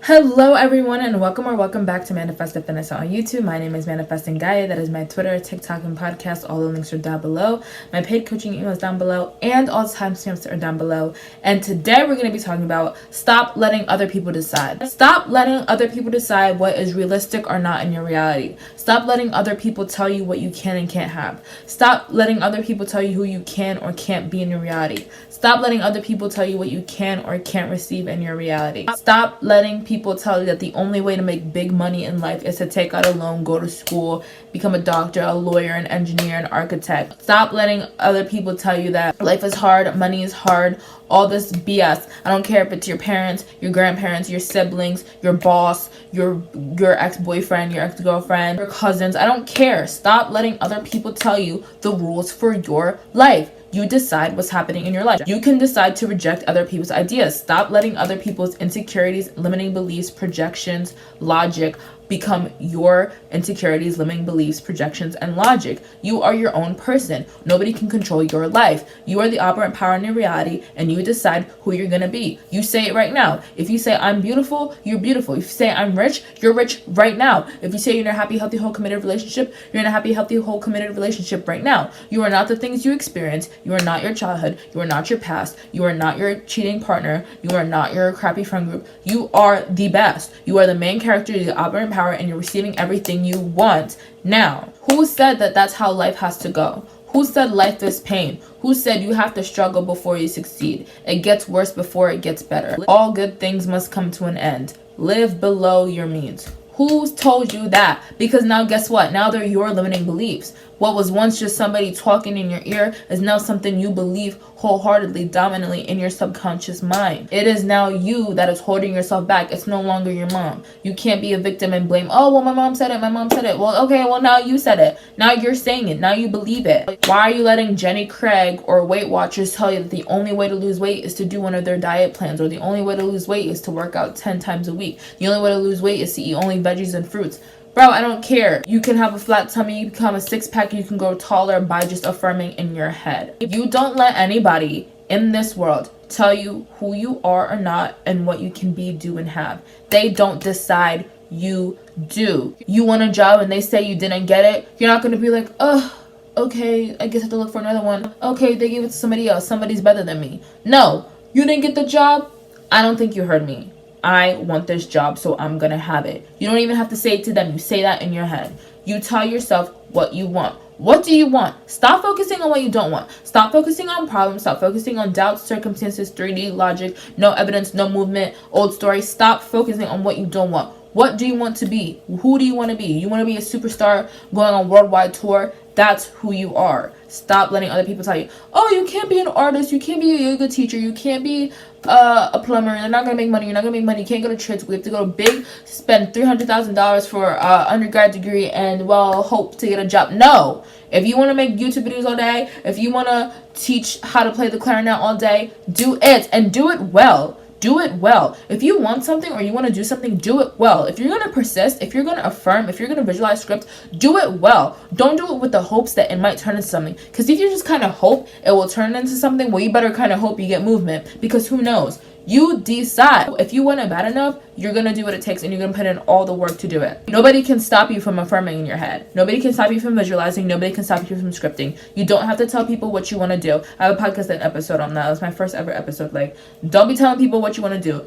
Hello everyone and welcome back to Manifested Finesse on YouTube. My name is Manifesting Gaia. That is my Twitter, TikTok, and podcast. All the links are down below. My paid coaching email is down below and all the timestamps are down below. And today we're going to be talking about stop letting other people decide. Stop letting other people decide what is realistic or not in your reality. Stop letting other people tell you what you can and can't have. Stop letting other people tell you who you can or can't be in your reality. Stop letting other people tell you what you can or can't receive in your reality. Stop letting people tell you that the only way to make big money in life is to take out a loan, go to school, become a doctor, a lawyer, an engineer, an architect. Stop letting other people tell you that life is hard, money is hard, all this BS. I don't care if it's your parents, your grandparents, your siblings, your boss, your ex-boyfriend, your ex-girlfriend, your cousins. I don't care. Stop letting other people tell you the rules for your life. You decide what's happening in your life. You can decide to reject other people's ideas. Stop letting other people's insecurities, limiting beliefs, projections, logic become your insecurities, limiting beliefs, projections, and logic. You are your own person. Nobody can control your life. You are the operant power in your reality, and you decide who you're gonna be. You say it right now. If you say I'm beautiful, you're beautiful. If you say I'm rich, you're rich right now. If you say you're in a happy, healthy, whole, committed relationship, you're in a happy, healthy, whole, committed relationship right now. You are not the things you experience. You are not your childhood. You are not your past. You are not your cheating partner. You are not your crappy friend group. You are the best. You are the main character, the operant power, and you're receiving everything you want now. Who said that that's how life has to go? Who said life is pain? Who said you have to struggle before you succeed? It gets worse before it gets better. All good things must come to an end. Live below your means. Who's told you that? Because now guess what? Now they're your limiting beliefs. What was once just somebody talking in your ear is now something you believe wholeheartedly, dominantly in your subconscious mind. It is now you that is holding yourself back. It's no longer your mom. You can't be a victim and blame, oh, well, my mom said it, my mom said it. Well, okay, well, now you said it. Now you're saying it. Now you believe it. Why are you letting Jenny Craig or Weight Watchers tell you that the only way to lose weight is to do one of their diet plans, or the only way to lose weight is to work out 10 times a week? The only way to lose weight is to eat only veggies and fruits. Bro, I don't care. You can have a flat tummy, you become a six-pack, you can grow taller by just affirming in your head. You don't let anybody in this world tell you who you are or not and what you can be, do, and have. They don't decide, you do. You want a job and they say you didn't get it, you're not going to be like, oh, okay, I guess I have to look for another one. Okay, they gave it to somebody else. Somebody's better than me. No, you didn't get the job. I don't think you heard me. I want this job, so I'm gonna have it. You don't even have to say it to them. You say that in your head. You tell yourself what you want. What do you want? Stop focusing on what you don't want. Stop focusing on problems. Stop focusing on doubts, circumstances, 3D logic, no evidence, no movement, old story. Stop focusing on what you don't want. What do you want to be? Who do you want to be? You want to be a superstar going on worldwide tour? That's who you are. Stop letting other people tell you, oh, you can't be an artist, you can't be a yoga teacher, you can't be a plumber, you're not gonna make money, you can't go to trade school, you have to go to big, spend $300,000 for an undergrad degree and, well, hope to get a job. No. If you want to make YouTube videos all day, if you want to teach how to play the clarinet all day, do it, and do it well. Do it well. If you want something or you want to do something, do it well. If you're going to persist, if you're going to affirm, if you're going to visualize script, do it well. Don't do it with the hopes that it might turn into something. Because if you just kind of hope it will turn into something, well, you better kind of hope you get movement. Because who knows? You decide. If you want it bad enough, you're going to do what it takes and you're going to put in all the work to do it. Nobody can stop you from affirming in your head. Nobody can stop you from visualizing. Nobody can stop you from scripting. You don't have to tell people what you want to do. I have a podcast episode on that. It was my first ever episode. Like, don't be telling people what you want to do.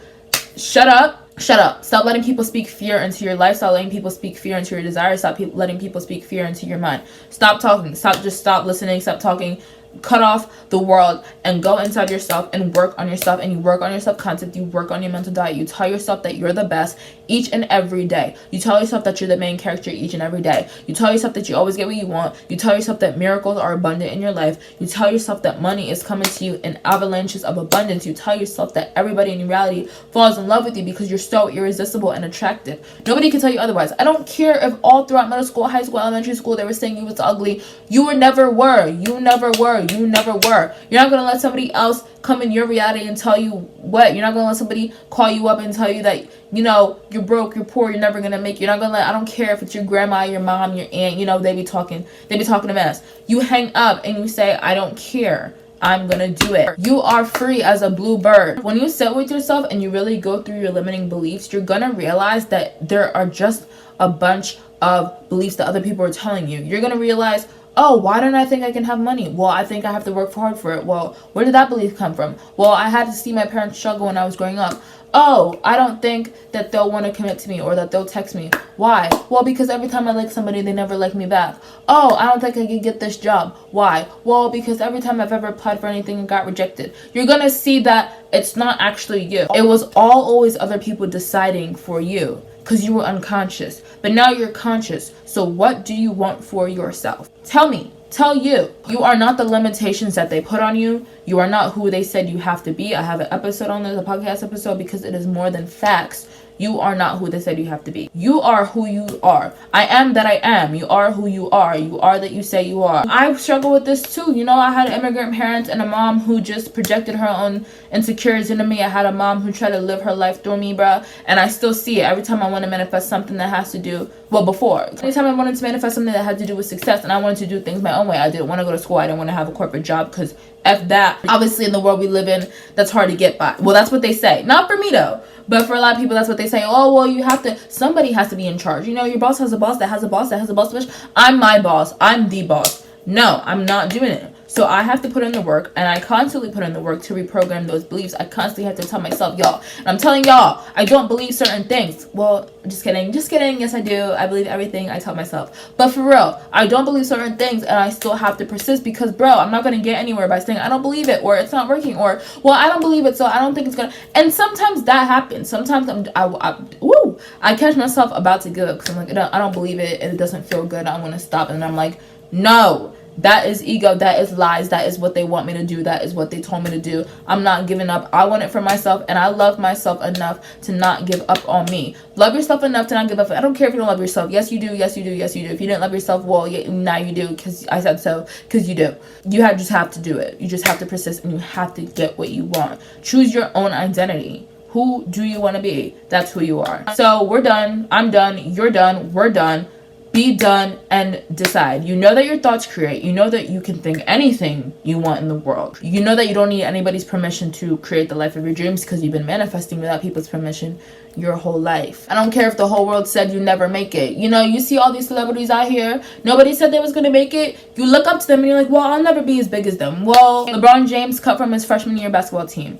Shut up. Shut up. Stop letting people speak fear into your life. Stop letting people speak fear into your desires. Stop letting people speak fear into your mind. Stop talking. Stop listening. Stop talking. Cut off the world and go inside yourself and work on yourself, and you work on your self-concept, you work on your mental diet. You tell yourself that you're the best each and every day. You tell yourself that you're the main character each and every day. You tell yourself that you always get what you want. You tell yourself that miracles are abundant in your life. You tell yourself that money is coming to you in avalanches of abundance. You tell yourself that everybody in reality falls in love with you because you're so irresistible and attractive. Nobody can tell you otherwise. I don't care if all throughout middle school, high school, elementary school they were saying you was ugly. You never were. You never were. You never were. You're not going to let somebody else come in your reality and tell you what. You're not going to let somebody call you up and tell you that, you know, you're broke, you're poor, you're never going to make it. You're not going to let, I don't care if it's your grandma, your mom, your aunt, you know, they be talking a mess. You hang up and you say, I don't care. I'm gonna do it. You are free as a blue bird. When you sit with yourself and you really go through your limiting beliefs, you're gonna realize that there are just a bunch of beliefs that other people are telling you. You're gonna realize, oh, why don't I think I can have money? Well, I think I have to work hard for it. Well, where did that belief come from? Well, I had to see my parents struggle when I was growing up. Oh, I don't think that they'll want to commit to me or that they'll text me. Why? Well, because every time I like somebody, they never like me back. Oh, I don't think I can get this job. Why? Well, because every time I've ever applied for anything and got rejected. You're going to see that it's not actually you. It was always other people deciding for you because you were unconscious. But now you're conscious. So what do you want for yourself? Tell me. Tell you. You are not the limitations that they put on you. You are not who they said you have to be. I have an episode on this, a podcast episode, because it is more than facts. You are not who they said you have to be. You are who you are. I am that I am. You are who you are. You are that you say you are. I struggle with this too. You know, I had immigrant parents and a mom who just projected her own insecurities into me. I had a mom who tried to live her life through me, bruh. And I still see it every time I want to manifest something that has to do, well, before. Anytime I wanted to manifest something that had to do with success and I wanted to do things my own way. I didn't want to go to school. I didn't want to have a corporate job because F that. Obviously, in the world we live in, that's hard to get by. Well, that's what they say. Not for me, though. But for a lot of people, that's what they say. Oh, well, you have to, somebody has to be in charge. You know, your boss has a boss that has a boss that has a boss. Bitch. I'm my boss. I'm the boss. No, I'm not doing it. So I have to put in the work, and I constantly put in the work to reprogram those beliefs. I constantly have to tell myself, y'all, and I'm telling y'all, I don't believe certain things. Well, just kidding. Just kidding. Yes, I do. I believe everything I tell myself. But for real, I don't believe certain things, and I still have to persist because, bro, I'm not going to get anywhere by saying I don't believe it, or it's not working, or, well, I don't believe it, so I don't think it's going to. And sometimes that happens. Sometimes I catch myself about to give up because I'm like, I don't believe it, and it doesn't feel good. I want to stop, and I'm like, no. That is ego. That is lies. That is what they want me to do. That is what they told me to do. I'm not giving up. I want it for myself, and I love myself enough to not give up on me. Love yourself enough to not give up. I don't care if you don't love yourself. Yes, you do. Yes, you do. Yes, you do. If you didn't love yourself, well, yeah, now you do because I said so. Because you do. You just have to do it. You just have to persist, and you have to get what you want. Choose your own identity. Who do you want to be? That's who you are. So we're done. I'm done. You're done. We're done. Be done and decide. You know that your thoughts create. You know that you can think anything you want in the world. You know that you don't need anybody's permission to create the life of your dreams because you've been manifesting without people's permission your whole life. I don't care if the whole world said you never make it. You know, you see all these celebrities out here. Nobody said they was going to make it. You look up to them and you're like, well, I'll never be as big as them. Well, LeBron James cut from his freshman year basketball team.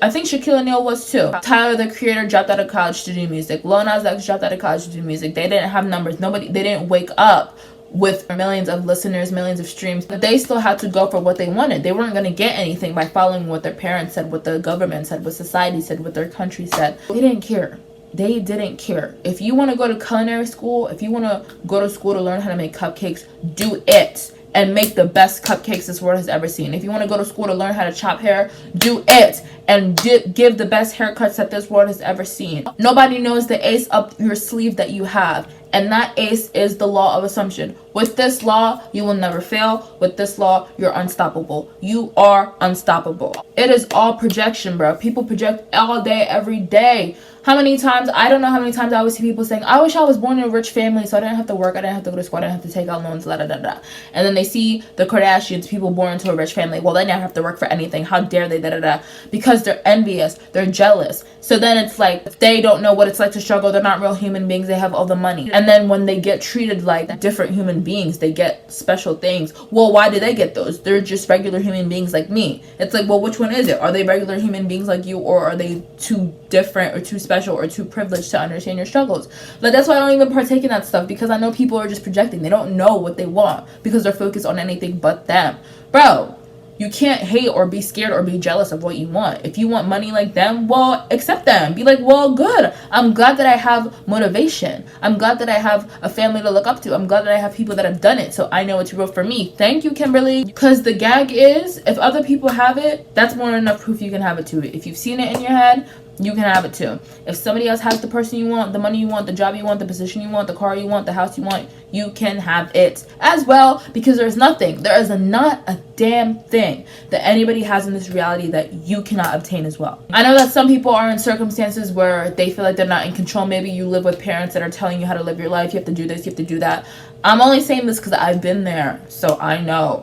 I think Shaquille O'Neal was too. Tyler, the creator, dropped out of college to do music. Lil Nas X dropped out of college to do music. They didn't have numbers. They didn't wake up with millions of listeners, millions of streams. But they still had to go for what they wanted. They weren't going to get anything by following what their parents said, what the government said, what society said, what their country said. They didn't care. They didn't care. If you want to go to culinary school, if you want to go to school to learn how to make cupcakes, do it. And make the best cupcakes this world has ever seen. If you want to go to school to learn how to chop hair, do it. And give the best haircuts that this world has ever seen. Nobody knows the ace up your sleeve that you have. And that ace is the law of assumption. With this law, you will never fail. With this law, you're unstoppable. You are unstoppable. It is all projection, bro. People project all day, every day. How many times, I don't know how many times I would see people saying, I wish I was born in a rich family so I didn't have to work, I didn't have to go to school, I didn't have to take out loans, da da da da. And then they see the Kardashians, people born into a rich family. Well, they never have to work for anything. How dare they, da da da. Because they're envious, they're jealous. So then it's like, they don't know what it's like to struggle. They're not real human beings. They have all the money. And then when they get treated like different human beings, they get special things. Well, why do they get those? They're just regular human beings like me. It's like, well, which one is it? Are they regular human beings like you, or are they too different or too special or too privileged to understand your struggles? Like, that's why I don't even partake in that stuff, because I know people are just projecting. They don't know what they want because they're focused on anything but them. Bro, you can't hate or be scared or be jealous of what you want. If you want money like them, well, accept them. Be like, well, good. I'm glad that I have motivation. I'm glad that I have a family to look up to. I'm glad that I have people that have done it, so I know it's real for me. Thank you, Kimberly. Because the gag is, if other people have it, that's more than enough proof you can have it too. If you've seen it in your head, you can have it too. If somebody else has the person you want, the money you want, the job you want, the position you want, the car you want, the house you want, you can have it as well, because there is not a damn thing that anybody has in this reality that you cannot obtain as well. I know that some people are in circumstances where they feel like they're not in control. Maybe you live with parents that are telling you how to live your life. You have to do this, you have to do that. I'm only saying this because I've been there, so I know,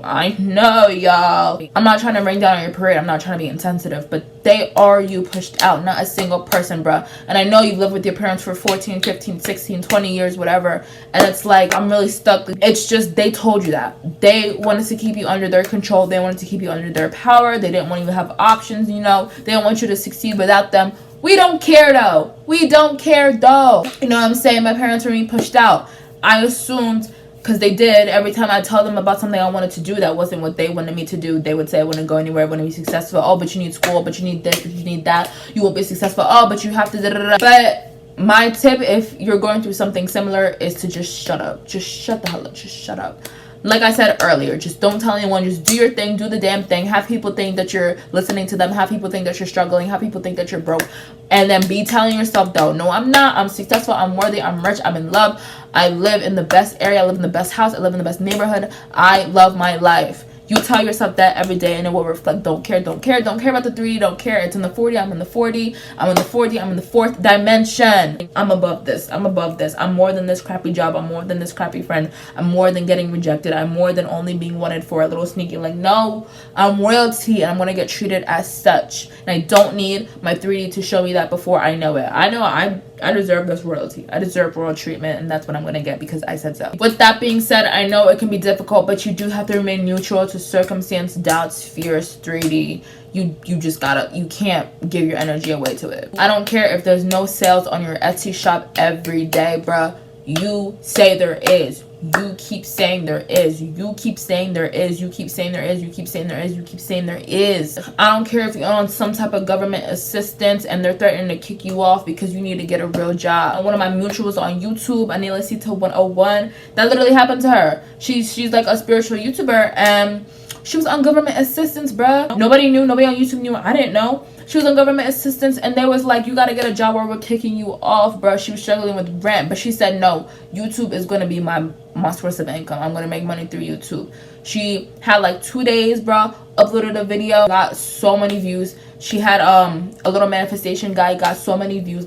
y'all. I'm not trying to rain down on your parade. I'm not trying to be insensitive, but they are you pushed out, not a single person, bruh. And I know you've lived with your parents for 14, 15, 16, 20 years, whatever, and it's like, I'm really stuck. It's just, they told you that. They wanted to keep you under their control. They wanted to keep you under their power. They didn't want you to have options, you know. They don't want you to succeed without them. We don't care, though. We don't care, though. You know what I'm saying? My parents were being pushed out. I assumed, because they did, every time I tell them about something I wanted to do that wasn't what they wanted me to do, they would say I wouldn't go anywhere, I wouldn't be successful. Oh, but you need school, but you need this, but you need that, you won't be successful. Oh, but you have to da-da-da-da. But my tip, if you're going through something similar, is to just shut up. Just shut the hell up. Just shut up. Like I said earlier, just don't tell anyone. Just do your thing. Do the damn thing. Have people think that you're listening to them. Have people think that you're struggling. Have people think that you're broke. And then be telling yourself, though, no, I'm not. I'm successful. I'm worthy. I'm rich. I'm in love. I live in the best area. I live in the best house. I live in the best neighborhood. I love my life. You tell yourself that every day, and it will reflect. Don't care about the 3, don't care. It's in the 40, I'm in the 40, I'm in the 40, I'm in the 4th dimension. I'm above this, I'm more than this crappy job, I'm more than this crappy friend, I'm more than getting rejected, I'm more than only being wanted for a little sneaky. Like, no, I'm royalty, and I'm gonna get treated as such. And I don't need my 3D to show me that before I know it. I know I deserve this royalty. I deserve royal treatment, and that's what I'm gonna get because I said so. With that being said, I know it can be difficult, but you do have to remain neutral to circumstance, doubts, fears, 3D. You just gotta, you can't give your energy away to it. I don't care if there's no sales on your Etsy shop every day, bruh. You say there is. You keep saying there is. You keep saying there is. You keep saying there is. You keep saying there is. You keep saying there is. I don't care if you're on some type of government assistance and they're threatening to kick you off because you need to get a real job. And one of my mutuals on YouTube, Anilacita 101, that literally happened to her. She's like a spiritual YouTuber, and she was on government assistance, bruh. Nobody knew. Nobody on YouTube knew. I didn't know. She was on government assistance, and they was like, you gotta get a job or we're kicking you off, bruh. She was struggling with rent, but she said, no, YouTube is gonna be my source of income. I'm gonna make money through YouTube. She had like 2 days, bro, uploaded a video, got so many views. She had a little manifestation guy, got so many views,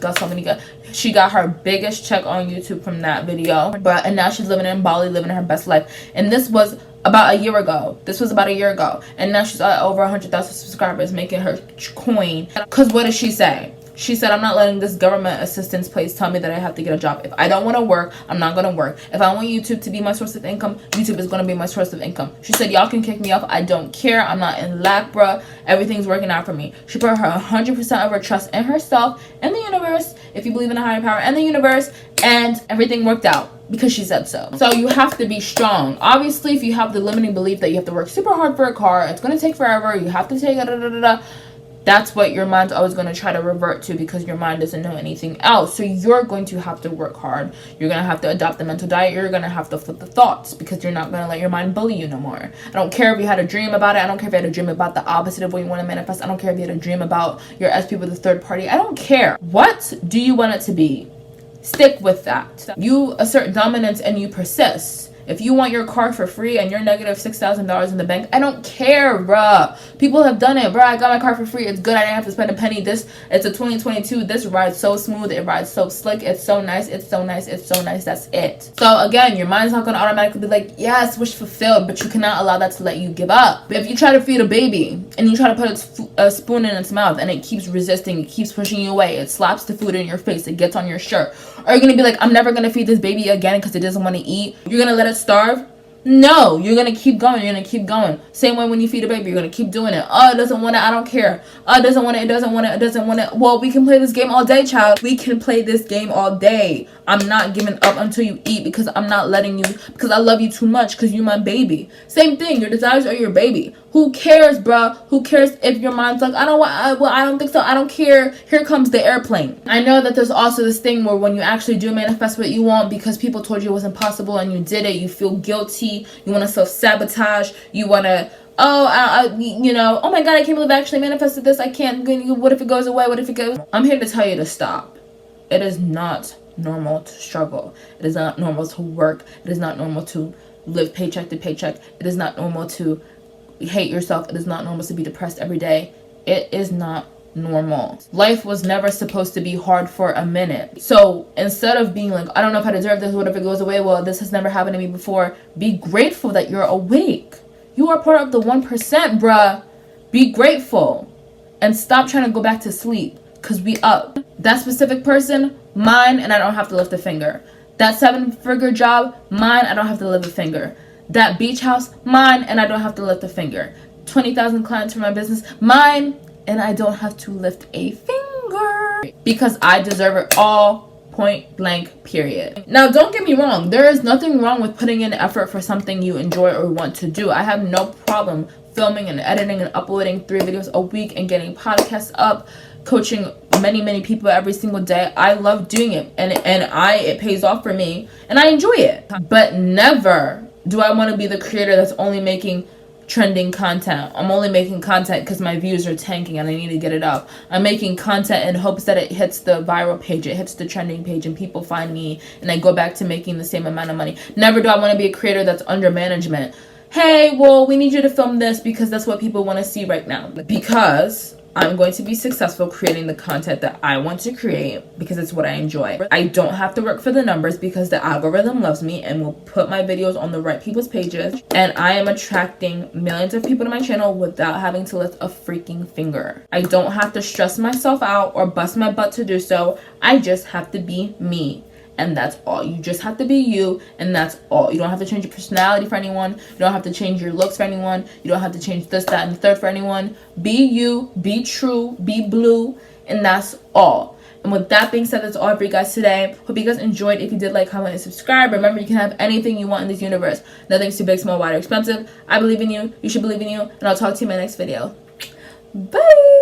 she got her biggest check on YouTube from that video. And now she's living in Bali, living her best life. And this was about a year ago. And now she's at over 100,000 subscribers, making her coin. Because what did she say? She said, I'm not letting this government assistance place tell me that I have to get a job. If I don't want to work, I'm not going to work. If I want YouTube to be my source of income, YouTube is going to be my source of income. She said, y'all can kick me off. I don't care. I'm not in lack, bruh. Everything's working out for me. She put her 100% of her trust in herself and the universe, if you believe in a higher power, and the universe, and everything worked out because she said so. So you have to be strong. Obviously, if you have the limiting belief that you have to work super hard for a car, it's going to take forever, you have to take it, that's what your mind's always going to try to revert to, because your mind doesn't know anything else. So you're going to have to work hard. You're going to have to adopt the mental diet. You're going to have to flip the thoughts, because you're not going to let your mind bully you no more. I don't care if you had a dream about it. I don't care if you had a dream about the opposite of what you want to manifest. I don't care if you had a dream about your SP with a third party. I don't care. What do you want it to be? Stick with that. You assert dominance and you persist. If you want your car for free and you're negative $6,000 in the bank, I don't care, bruh. People have done it, bruh. I got my car for free. It's good. I didn't have to spend a penny. It's a 2022. This rides so smooth. It rides so slick. It's so nice. It's so nice. It's so nice. That's it. So again, your mind's not going to automatically be like, yes, wish fulfilled, but you cannot allow that to let you give up. But if you try to feed a baby and you try to put a spoon in its mouth and it keeps resisting, it keeps pushing you away, it slaps the food in your face, it gets on your shirt, are you going to be like, I'm never going to feed this baby again because it doesn't want to eat? You're going to let it starve? No, you're gonna keep going. You're gonna keep going. Same way when you feed a baby, you're gonna keep doing it. Oh, it doesn't want it. I don't care. Oh, it doesn't want it. It doesn't want it. It doesn't want it. Well, we can play this game all day, child. We can play this game all day. I'm not giving up until you eat, because I'm not letting you, because I love you too much, because you're my baby. Same thing. Your desires are your baby. Who cares, bruh? Who cares if your mind's like, I don't think so. I don't care. Here comes the airplane. I know that there's also this thing where when you actually do manifest what you want, because people told you it was impossible and you did it, you feel guilty. guilty, you want to self-sabotage, you want to, oh my god, I can't believe I actually manifested this, I can't, what if it goes away, what if it goes? I'm here to tell you to stop. It is not normal to struggle. It is not normal to work. It is not normal to live paycheck to paycheck. It is not normal to hate yourself. It is not normal to be depressed every day. It is not normal. Life was never supposed to be hard for a minute. So instead of being like, I don't know if I deserve this, what if it goes away, well, this has never happened to me before, be grateful that you're awake. You are part of the 1%, bruh. Be grateful and stop trying to go back to sleep, because we up. That specific person, mine, and I don't have to lift a finger. That 7-figure job, mine, I don't have to lift a finger. That beach house, mine, and I don't have to lift a finger. 20,000 clients for my business, mine, and I don't have to lift a finger. Because I deserve it all, point blank, period. Now, don't get me wrong. There is nothing wrong with putting in effort for something you enjoy or want to do. I have no problem filming and editing and uploading 3 videos a week and getting podcasts up, coaching many people every single day. I love doing it, and it pays off for me, and I enjoy it. But never do I want to be the creator that's only making trending content. I'm only making content because my views are tanking and I need to get it up. I'm making content in hopes that it hits the viral page, it hits the trending page, and people find me, and I go back to making the same amount of money. Never do I want to be a creator that's under management. Hey, well, we need you to film this because that's what people want to see right now. Because I'm going to be successful creating the content that I want to create because it's what I enjoy. I don't have to work for the numbers because the algorithm loves me and will put my videos on the right people's pages. And I am attracting millions of people to my channel without having to lift a freaking finger. I don't have to stress myself out or bust my butt to do so. I just have to be me. And that's all. You just have to be you, and that's all. You don't have to change your personality for anyone. You don't have to change your looks for anyone. You don't have to change this, that, and the third for anyone. Be you, be true, be blue, and that's all. And with that being said, that's all for you guys today. Hope you guys enjoyed. If you did, like, comment, and subscribe. Remember, you can have anything you want in this universe. Nothing's too big, small, wide, or expensive. I believe in you. You should believe in you. And I'll talk to you in my next video. Bye!